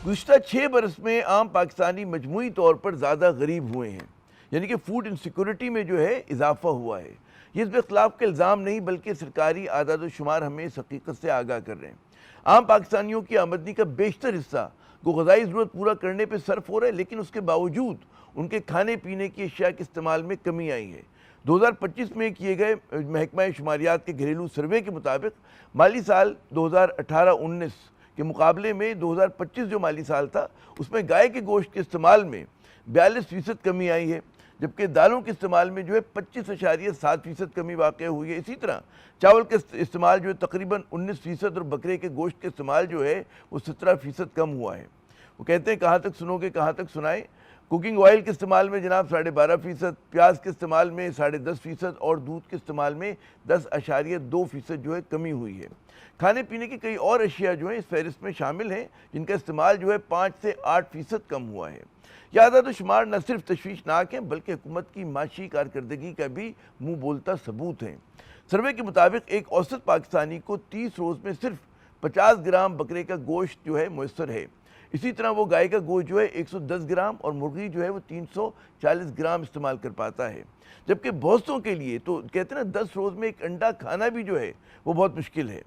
گزشتہ 6 برس میں عام پاکستانی مجموعی طور پر زیادہ غریب ہوئے ہیں، یعنی کہ فوڈ انسیکیورٹی میں جو ہے اضافہ ہوا ہے۔ یہ اس اختلاف کا الزام نہیں بلکہ سرکاری اعداد و شمار ہمیں اس حقیقت سے آگاہ کر رہے ہیں۔ عام پاکستانیوں کی آمدنی کا بیشتر حصہ کو غذائی ضرورت پورا کرنے پہ صرف ہو رہا ہے، لیکن اس کے باوجود ان کے کھانے پینے کی اشیاء کے استعمال میں کمی آئی ہے۔ 2025 میں کیے گئے محکمہ شماریات کے گھریلو سروے کے مطابق مالی سال 2018-19 کے مقابلے میں 2025 جو مالی سال تھا اس میں گائے کے گوشت کے استعمال میں 42% کمی آئی ہے، جبکہ دالوں کے استعمال میں جو ہے 25.7% کمی واقع ہوئی ہے۔ اسی طرح چاول کے استعمال جو ہے تقریباً 19% اور بکرے کے گوشت کے استعمال جو ہے وہ 17% کم ہوا ہے۔ وہ کہتے ہیں کہاں تک سنو گے کہاں تک سنائیں۔ کوکنگ آئل کے استعمال میں جناب 12.5%، پیاز کے استعمال میں 10.5% اور دودھ کے استعمال میں 10.2% جو ہے کمی ہوئی ہے۔ کھانے پینے کی کئی اور اشیاء جو ہیں اس فہرست میں شامل ہیں جن کا استعمال جو ہے 5 سے 8% کم ہوا ہے۔ یہ اعداد و شمار نہ صرف تشویشناک ہیں بلکہ حکومت کی معاشی کارکردگی کا بھی منہ بولتا ثبوت ہیں۔ سروے کے مطابق ایک اوسط پاکستانی کو 30 روز میں صرف 50 گرام بکرے کا گوشت جو ہے میسر ہے۔ اسی طرح وہ گائے کا گوشت جو ہے 110 گرام اور مرغی جو ہے وہ 340 گرام استعمال کر پاتا ہے، جبکہ بہتوں کے لیے تو کہتے ہیں نا 10 روز میں ایک انڈا کھانا بھی جو ہے وہ بہت مشکل ہے۔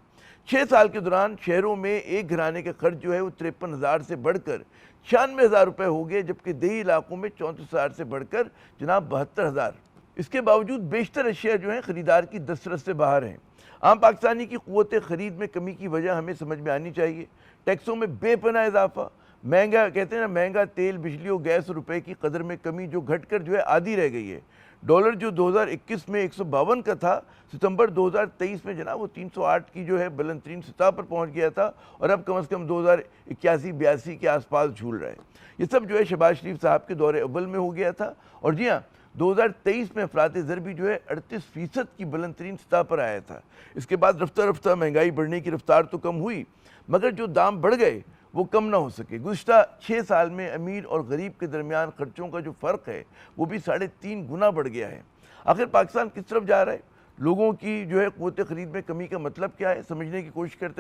6 سال کے دوران شہروں میں ایک گھرانے کا خرچ جو ہے وہ 53,000 سے بڑھ کر 96,000 روپے ہو گئے، جبکہ دیہی علاقوں میں 34,000 سے بڑھ کر جناب 72,000۔ اس کے باوجود بیشتر اشیاء جو ہیں خریدار کی دسترس سے باہر ہیں۔ عام پاکستانی کی قوت خرید میں کمی کی وجہ ہمیں سمجھ میں آنی چاہیے۔ ٹیکسوں میں بے پناہ اضافہ، مہنگا کہتے ہیں نا مہنگا تیل، بجلی و گیس اور روپے کی قدر میں کمی جو گھٹ کر جو ہے آدھی رہ گئی ہے۔ ڈالر جو 2021 میں 152 کا تھا، ستمبر 2023 میں جناب وہ 308 کی جو ہے بلند ترین سطح پر پہنچ گیا تھا اور اب کم از کم 2081-82 کے آس پاس جھول رہا ہے۔ یہ سب جو ہے شہباز شریف صاحب کے دور اول میں ہو گیا تھا، اور جی ہاں 2023 میں افراط زر بھی جو ہے 38% کی بلند ترین سطح پر آیا تھا۔ اس کے بعد رفتہ رفتہ مہنگائی بڑھنے کی رفتار تو کم ہوئی، مگر جو دام بڑھ گئے وہ کم نہ ہو سکے۔ گزشتہ 6 سال میں امیر اور غریب کے درمیان خرچوں کا جو فرق ہے وہ بھی 3.5 گنا بڑھ گیا ہے۔ آخر پاکستان کس طرف جا رہا ہے؟ لوگوں کی جو ہے قوت خرید میں کمی کا مطلب کیا ہے، سمجھنے کی کوشش کرتے ہیں۔